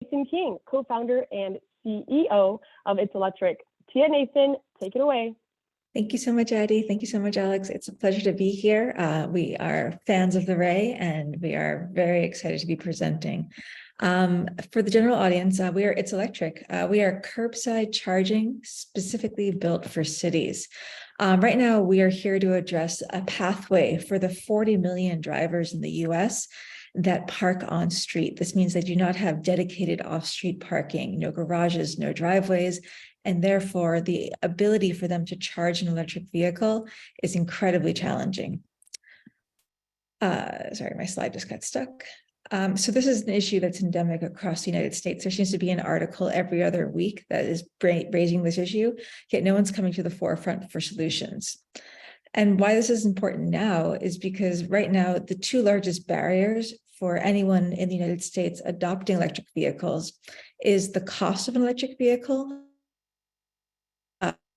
Nathan King, co-founder and CEO of It's Electric. Tia, Nathan, take it away. Thank you so much, Addie. Thank you so much, Alex. It's a pleasure to be here. We are fans of the Ray, and we are very excited to be presenting. For the general audience, we are It's Electric. We are curbside charging specifically built for cities. Right now, we are here to address a pathway for the 40 million drivers in the US that park on street. This means they do not have dedicated off-street parking, no garages, no driveways, and therefore the ability for them to charge an electric vehicle is incredibly challenging. Sorry, my slide just got stuck. So this is an issue that's endemic across the United States. There seems to be an article every other week that is raising this issue, yet no one's coming to the forefront for solutions. And why this is important now is because right now, the two largest barriers for anyone in the United States adopting electric vehicles is the cost of an electric vehicle.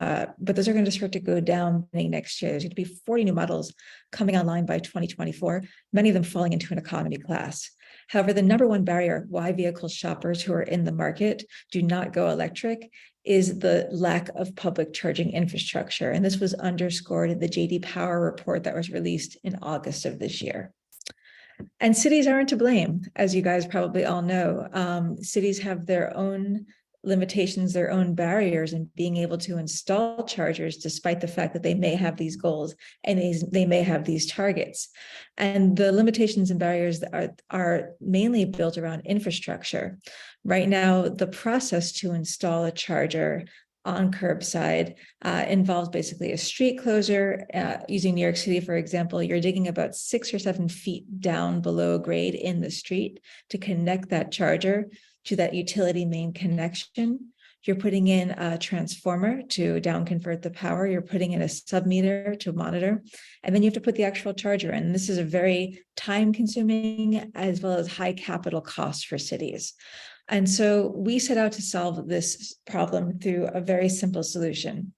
But those are going to start to go down next year. There's going to be 40 new models coming online by 2024, many of them falling into an economy class. However, the number one barrier why vehicle shoppers who are in the market do not go electric is the lack of public charging infrastructure. And this was underscored in the J.D. Power report that was released in August of this year. And cities aren't to blame, as you guys probably all know. Cities have their own limitations, their own barriers in being able to install chargers, despite the fact that they may have these goals and they may have these targets. And the limitations and barriers that are mainly built around infrastructure. Right now, the process to install a charger on curbside involves basically a street closure. Using New York City, for example, you're digging about 6 or 7 feet down below grade in the street to connect that charger to that utility main connection. You're putting in a transformer to down convert the power. You're putting in a sub-meter to monitor, and then you have to put the actual charger in. This is a very time consuming as well as high capital cost for cities. And so we set out to solve this problem through a very simple solution.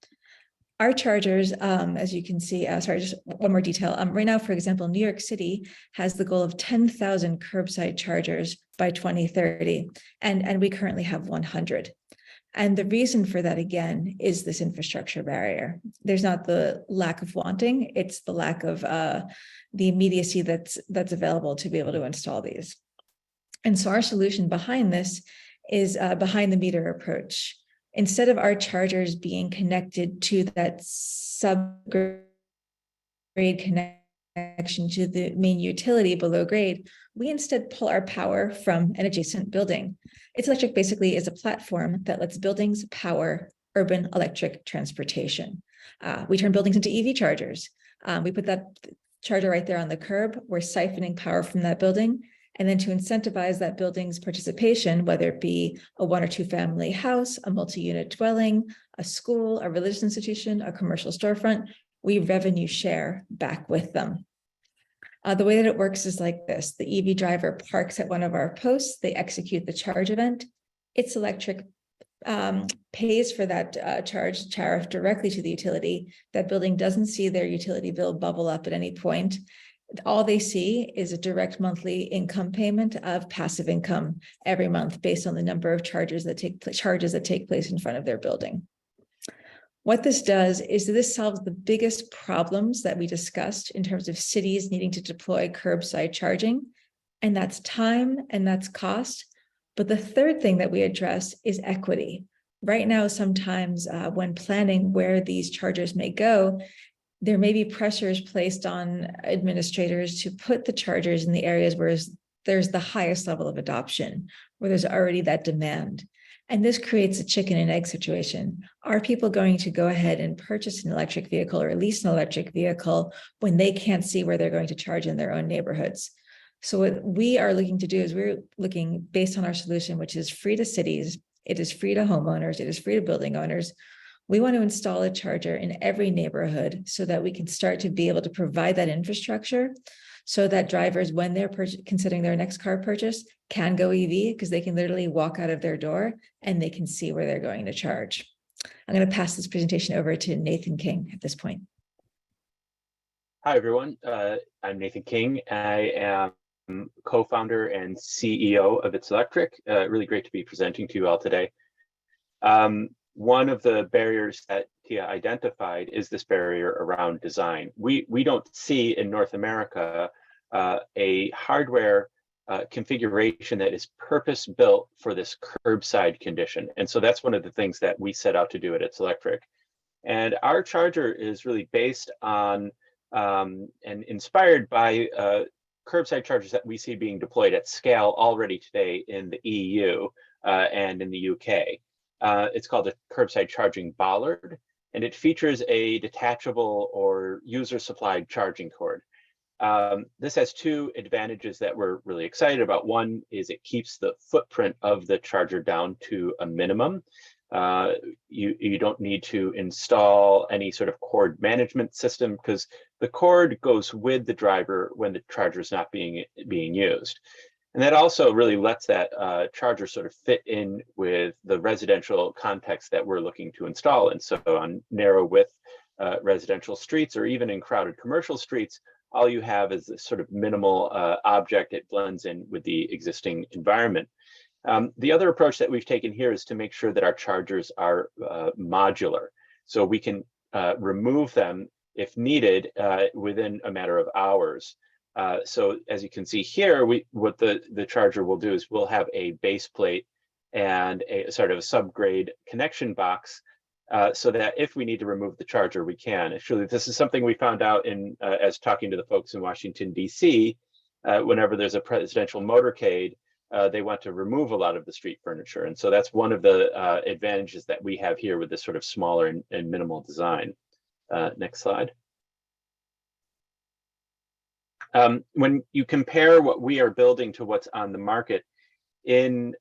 Our chargers, as you can see, sorry, just one more detail. Right now, for example, New York City has the goal of 10,000 curbside chargers by 2030, and we currently have 100. And the reason for that, again, is this infrastructure barrier. There's not the lack of wanting, it's the lack of the immediacy that's available to be able to install these. And so our solution behind this is behind the meter approach. Instead of our chargers being connected to that sub-grade connection to the main utility below grade, we instead pull our power from an adjacent building. It's Electric basically is a platform that lets buildings power urban electric transportation. We turn buildings into EV chargers. We put that charger right there on the curb. We're siphoning power from that building. And then to incentivize that building's participation, whether it be a 1 or 2 family house, a multi-unit dwelling, a school, a religious institution, a commercial storefront, we revenue share back with them. The way that it works is like this. The EV driver parks at one of our posts. They execute the charge event. It's Electric pays for that charge tariff directly to the utility. That building doesn't see their utility bill bubble up at any point. All they see is a direct monthly income payment of passive income every month based on the number of charges that take place in front of their building. What this does is that this solves the biggest problems that we discussed in terms of cities needing to deploy curbside charging, and that's time and that's cost. But the third thing that we address is equity. Right now, sometimes when planning where these chargers may go, there may be pressures placed on administrators to put the chargers in the areas where there's the highest level of adoption, where there's already that demand. And this creates a chicken and egg situation. Are people going to go ahead and purchase an electric vehicle or lease an electric vehicle when they can't see where they're going to charge in their own neighborhoods? So what we are looking to do is we're looking based on our solution, which is free to cities, it is free to homeowners, it is free to building owners. We want to install a charger in every neighborhood so that we can start to be able to provide that infrastructure so that drivers, when they're considering their next car purchase, can go EV because they can literally walk out of their door and they can see where they're going to charge. I'm going to pass this presentation over to Nathan King at this point. Hi, everyone. I'm Nathan King. I am co-founder and CEO of It's Electric. Really great to be presenting to you all today. One of the barriers that Tia identified is this barrier around design. We don't see in North America a hardware configuration that is purpose-built for this curbside condition. And so that's one of the things that we set out to do at It's Electric. And our charger is really based on and inspired by curbside chargers that we see being deployed at scale already today in the EU and in the UK. It's called a curbside charging bollard, and it features a detachable or user-supplied charging cord. This has two advantages that we're really excited about. One is it keeps the footprint of the charger down to a minimum. You don't need to install any sort of cord management system because the cord goes with the driver when the charger is not being used. And that also really lets that charger sort of fit in with the residential context that we're looking to install. And so on narrow width residential streets or even in crowded commercial streets, all you have is this sort of minimal object. It blends in with the existing environment. The other approach that we've taken here is to make sure that our chargers are modular. So we can remove them if needed within a matter of hours. So as you can see here, what the charger will do is we'll have a base plate and a sort of a subgrade connection box so that if we need to remove the charger, we can. Actually, this is something we found out as talking to the folks in Washington, D.C. Whenever there's a presidential motorcade, they want to remove a lot of the street furniture. And so that's one of the advantages that we have here with this sort of smaller and minimal design. Next slide. When you compare what we are building to what's on the market in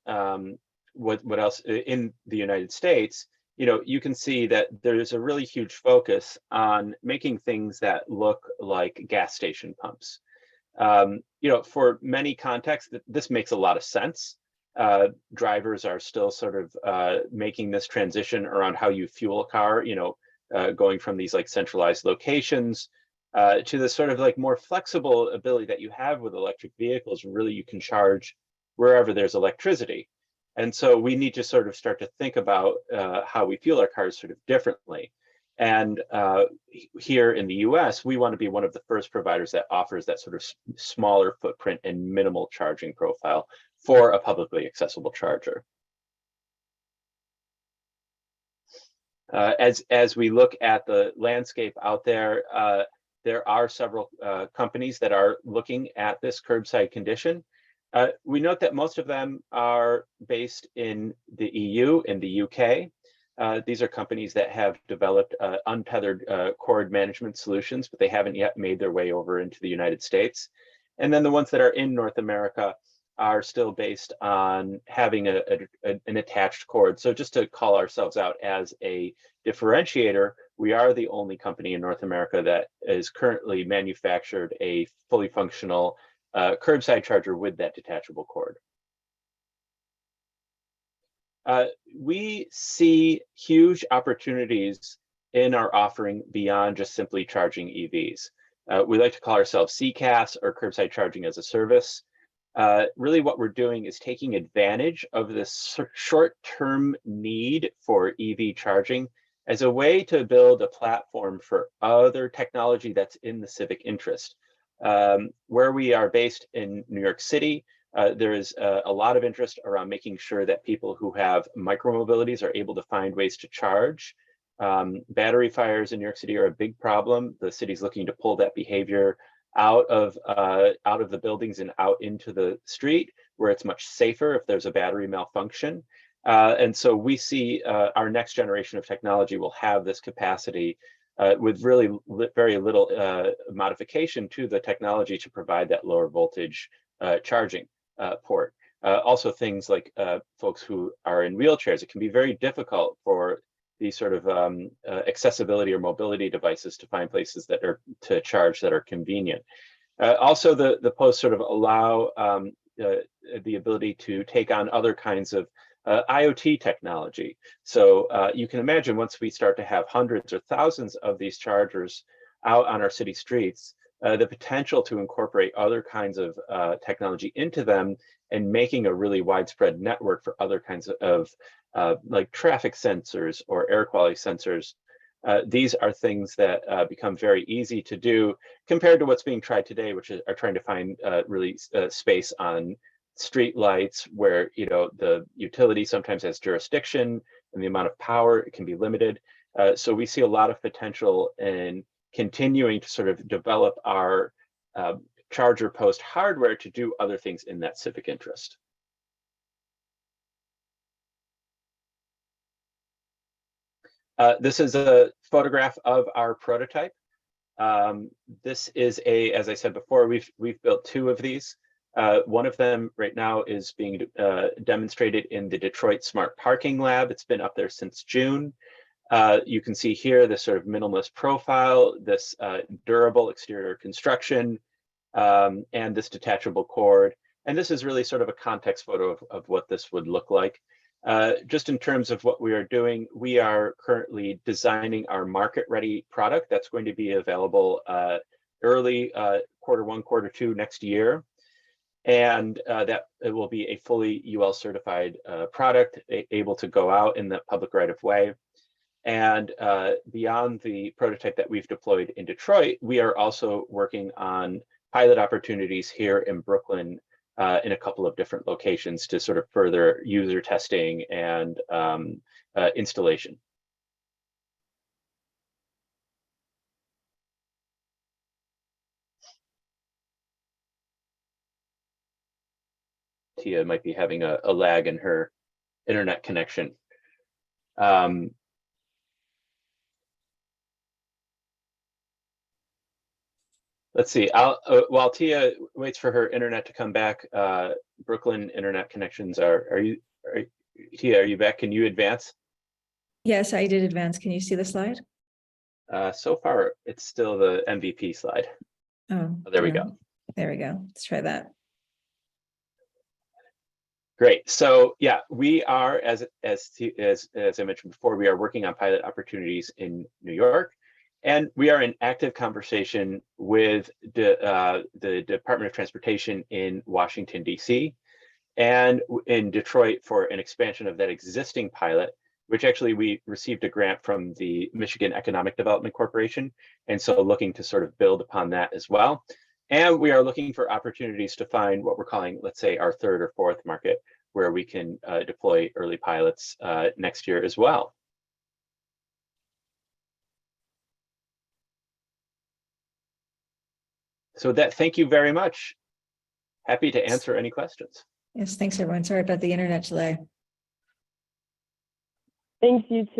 what else in the United States, you can see that there's a really huge focus on making things that look like gas station pumps. For many contexts, this makes a lot of sense. Drivers are still sort of making this transition around how you fuel a car, going from these like centralized locations to the sort of like more flexible ability that you have with electric vehicles. Really, you can charge wherever there's electricity. And so we need to sort of start to think about how we fuel our cars sort of differently. And here in the US, we want to be one of the first providers that offers that sort of smaller footprint and minimal charging profile for a publicly accessible charger. As we look at the landscape out there, there are several companies that are looking at this curbside condition. We note that most of them are based in the EU and the UK. These are companies that have developed untethered cord management solutions, but they haven't yet made their way over into the United States. And then the ones that are in North America are still based on having an attached cord. So just to call ourselves out as a differentiator, we are the only company in North America that is currently manufactured a fully functional curbside charger with that detachable cord. We see huge opportunities in our offering beyond just simply charging EVs. We like to call ourselves CCaaS, or curbside charging as a service. Really what we're doing is taking advantage of this short-term need for EV charging as a way to build a platform for other technology that's in the civic interest. Where we are based in New York City, there is a lot of interest around making sure that people who have micromobilities are able to find ways to charge. Battery fires in New York City are a big problem. The city's looking to pull that behavior out of the buildings and out into the street, where it's much safer if there's a battery malfunction. And so we see our next generation of technology will have this capacity with really very little modification to the technology to provide that lower voltage charging port. Also things like folks who are in wheelchairs, it can be very difficult for these sort of accessibility or mobility devices to find places that are to charge that are convenient. Also the posts sort of allow the ability to take on other kinds of IoT technology. So you can imagine once we start to have hundreds or thousands of these chargers out on our city streets, the potential to incorporate other kinds of technology into them and making a really widespread network for other kinds of like traffic sensors or air quality sensors. These are things that become very easy to do compared to what's being tried today, which are trying to find really space on street lights where, you know, the utility sometimes has jurisdiction and the amount of power can be limited. So we see a lot of potential in continuing to sort of develop our charger post hardware to do other things in that civic interest. This is a photograph of our prototype. This is as I said before, we've built 2 of these. One of them right now is being demonstrated in the Detroit Smart Parking Lab. It's been up there since June. You can see here this sort of minimalist profile, this durable exterior construction, and this detachable cord. And this is really sort of a context photo of what this would look like. Just in terms of what we are doing, we are currently designing our market-ready product that's going to be available early Q1, Q2 next year. And that it will be a fully UL certified product, able to go out in the public right of way. And beyond the prototype that we've deployed in Detroit, we are also working on pilot opportunities here in Brooklyn in a couple of different locations to sort of further user testing and installation. Tia might be having a lag in her internet connection. Let's see, while Tia waits for her internet to come back, Brooklyn internet connections Tia, are you back? Can you advance? Yes, I did advance. Can you see the slide? So far, it's still the MVP slide. Oh, there we go. There we go. Let's try that. Great. So yeah, we are, as I mentioned before, we are working on pilot opportunities in New York. And we are in active conversation with the Department of Transportation in Washington, D.C. and in Detroit for an expansion of that existing pilot, which actually we received a grant from the Michigan Economic Development Corporation. And so looking to sort of build upon that as well. And we are looking for opportunities to find what we're calling, let's say, our 3rd or 4th market, where we can deploy early pilots next year as well. So thank you very much. Happy to answer any questions. Yes, thanks everyone. Sorry about the internet delay. Thanks, you too.